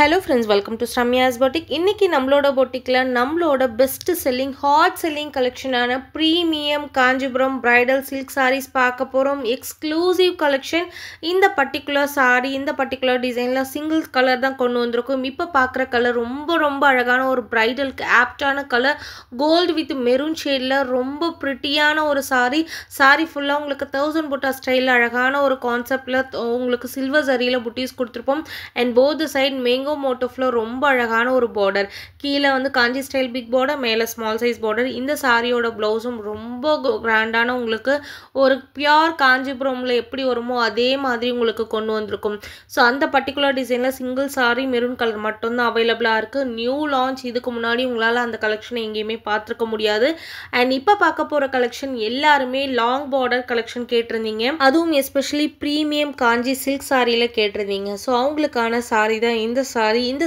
Hello friends, welcome to Sramya's Boutique. இன்னைக்கு நம்மளோட பொட்டிக்ல நம்மளோட பெஸ்ட் செல்லிங் ஹாட் செல்லிங் கலெக்ஷனான premium Kanchipuram bridal silk sarees பார்க்க போறோம். Exclusive collection. இந்த பர்టిక్యులர் saree இந்த பர்టిక్యులர் டிசைன்ல சிங்கிள் கலர் தான் கொண்டு வந்திருக்கும். இப்போ பார்க்குற கலர் ரொம்ப அழகான ஒரு பிரைடலுக்கு ஆப்டான கலர் கோல்ட் வித் மெரூன் ஷேட்ல ரொம்ப பிரிட்டியான ஒரு saree ஃபுல்லா உங்களுக்கு 1000 புட்டா ஸ்டைல்ல அழகான ஒரு கான்செப்ட்ல உங்களுக்கு சில்வர் ஜரியில புட்டீஸ் கொடுத்திருப்போம். and both the side mango மோட்டிவ்ல ரொம்ப அழகான ஒரு border. கீழ வந்து காஞ்சி ஸ்டைல் பிக் border, மேல ஸ்மால் சைஸ் border. இந்த சாரியோட ப்ளவுஸும் ரொம்ப கிராண்டான உங்களுக்கு ஒரு பியூர் காஞ்சிபுரம்ல எப்படி வருமோ அதே மாதிரி உங்களுக்கு கொண்டு வந்திருக்கும். ஸோ அந்த பர்టిక్యులர் டிசைன்ல சிங்கிள் சாரி மெரூன் கலர் மட்டும் தான் அவைலபிளா இருக்கு. New launch. இதுக்கு முன்னாடி உங்களால அந்த கலெக்ஷனை எங்கேயுமே பார்த்திருக்க முடியாது. அண்ட் இப்போ பார்க்க போற கலெக்ஷன் எல்லாருமே லாங் border கலெக்ஷன் கேட்டிருந்தீங்க. அதுவும் எஸ்பெஷலி பிரீமியம் காஞ்சி சில்க் சாரியில கேட்டிருந்தீங்க. ஸோ அவங்களுக்கான சாரி தான் இந்த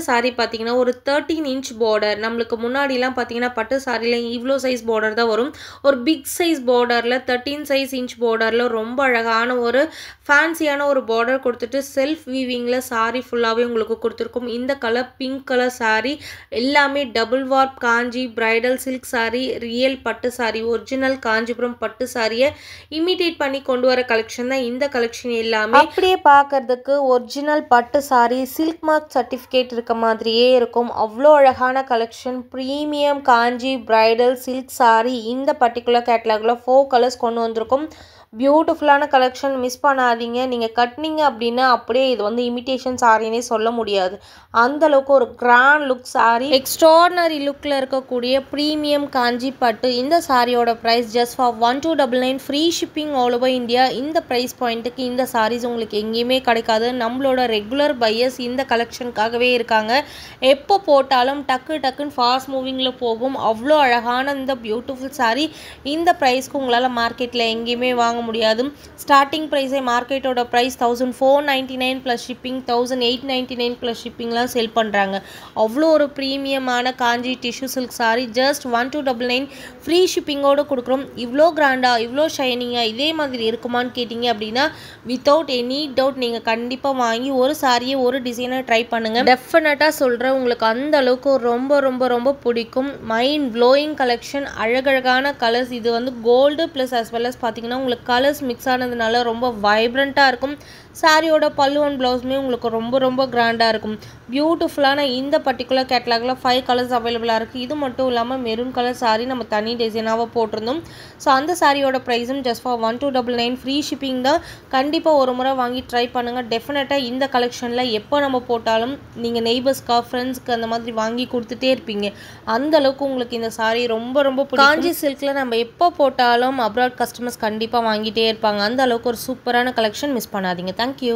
சாரி பார்த்தீங்கன்னா ஒரு 13 இன்ச் பார்டர். நம்மளுக்கு முன்னாடிலாம் பார்த்தீங்கன்னா பட்டு சாரியில இவ்வளோ சைஸ் பார்டர் தான் வரும். ஒரு பிக் சைஸ் பார்டர்ல 13 சைஸ் இன்ச் பார்டர்ல ரொம்ப அழகான ஒரு ஃபேன்சியான ஒரு பார்டர் கொடுத்துட்டு செல்ஃப் வீவிங்ல சாரி ஃபுல்லாவே உங்களுக்கு கொடுத்துருக்கும். இந்த கலர் பிங்க் கலர் சாரி எல்லாமே டபுள் வார்ப் காஞ்சி பிரைடல் சில்க் சாரி, ரியல் பட்டு சாரி, ஒரிஜினல் காஞ்சிபுரம் பட்டு சாரியை இமிடேட் பண்ணி கொண்டு வர கலெக்ஷன் தான் இந்த கலெக்ஷன் எல்லாமே. அப்படியே பார்க்கறதுக்கு ஒரிஜினல் பட்டு சாரி சில்க் மார்க் சர்டிஃபிகேட் இருக்க மாதிரியே இருக்கும். அவ்வளோ அழகான கலெக்ஷன். ப்ரீமியம் காஞ்சி பிரைடல் சில்க் சாரி இந்த பர்టిక్యులர் கேட்டலாகில் 4 கலர்ஸ் கொண்டு வந்திருக்கும். பியூட்டிஃபுல்லான கலெக்ஷன். மிஸ் பண்ணாதீங்க. நீங்கள் கட்டினீங்க அப்படின்னா அப்படியே இது வந்து இமிட்டேஷன் சாரினே சொல்ல முடியாது. அந்த அளவுக்கு ஒரு கிராண்ட் லுக் சாரி, எக்ஸ்ட்ராடனரி லுக்கில் இருக்கக்கூடிய ப்ரீமியம் காஞ்சி பட்டு. இந்த சாரியோட price just for 1299. Free shipping all over India. இந்த ப்ரைஸ் பாயிண்ட்டுக்கு இந்த சாரீஸ் உங்களுக்கு எங்கேயுமே கிடைக்காது. நம்மளோட ரெகுலர் பையர்ஸ் இந்த கலெக்ஷனுக்காகவே இருக்காங்க. எப்போ போட்டாலும் டக்குன்னு ஃபாஸ்ட் மூவிங்கில் போகும். அவ்வளோ அழகான இந்த பியூட்டிஃபுல் சாரி இந்த ப்ரைஸ்க்கு உங்களால் மார்க்கெட்டில் எங்கேயுமே வாங்க முடியாது. ஸ்டார்டிங் ப்ரைஸே மார்க்கெட்டோட ப்ரைஸ் 1499 ப்ளஸ் ஷிப்பிங், 1899 ப்ளஸ் ஷிப்பிங்லாம் செல் பண்ணுறாங்க. அவ்வளோ ஒரு ப்ரீமியமான Kanchi tissue silk sari just 1299 free ஷிப்பிங்கோடு கொடுக்குறோம். இவ்வளோ கிராண்டாக இவ்வளோ ஷைனிங்காக இதே மாதிரி இருக்குமான்னு கேட்டிங்க அப்படின்னா வித்தவுட் எனி டவுட் நீங்கள் கண்டிப்பாக வாங்கி ஒரு சாரியை ஒரு டிசைனை ட்ரை பண்ணுங்கள். டெஃபினட்டாக சொல்கிறேன், உங்களுக்கு அந்த அளவுக்கு ரொம்ப பிடிக்கும். Mind blowing collection. அழகழகான கலர்ஸ். இது வந்து gold plus as well as பார்த்தீங்கன்னா உங்களுக்கு கலர்ஸ் மிக்ஸ் ஆனதுனால ரொம்ப வைப்ரண்ட்டாக இருக்கும். சாரியோட பல்லு அண்ட் ப்ளவுஸுமே உங்களுக்கு ரொம்ப கிராண்டாக இருக்கும். பியூட்டிஃபுல்லான இந்த பர்టిక్యులர் கேட்டலாகில் 5 கலர்ஸ் அவைலபிளாக இருக்குது. இது மட்டும் இல்லாமல் மெரூன் கலர் சாரி நம்ம தனி டிசைனாக போட்டிருந்தோம். ஸோ அந்த சாரியோட ப்ரைஸும் ஜஸ்ட் ஃபார் 1299 ஃப்ரீ ஷிப்பிங் தான். கண்டிப்பாக ஒரு முறை வாங்கி ட்ரை பண்ணுங்கள். டெஃபினட்டாக இந்த கலெக்ஷனில் எப்போ நம்ம போட்டாலும் நீங்கள் நெய்பர்ஸ்க்கா ஃப்ரெண்ட்ஸ்க்கு அந்த மாதிரி வாங்கி கொடுத்துட்டே இருப்பீங்க. அந்த அளவுக்கு உங்களுக்கு இந்த சாரி ரொம்ப பிடிக்கும். காஞ்சி சில்கில் நம்ம எப்போ போட்டாலும் அப்ராட் கஸ்டமர்ஸ் கண்டிப்பாக வாங்கிட்டே இருப்பாங்க. அந்த அளவுக்கு ஒரு சூப்பரான கலெக்ஷன். மிஸ் பண்ணாதீங்க. தேங்க்யூ.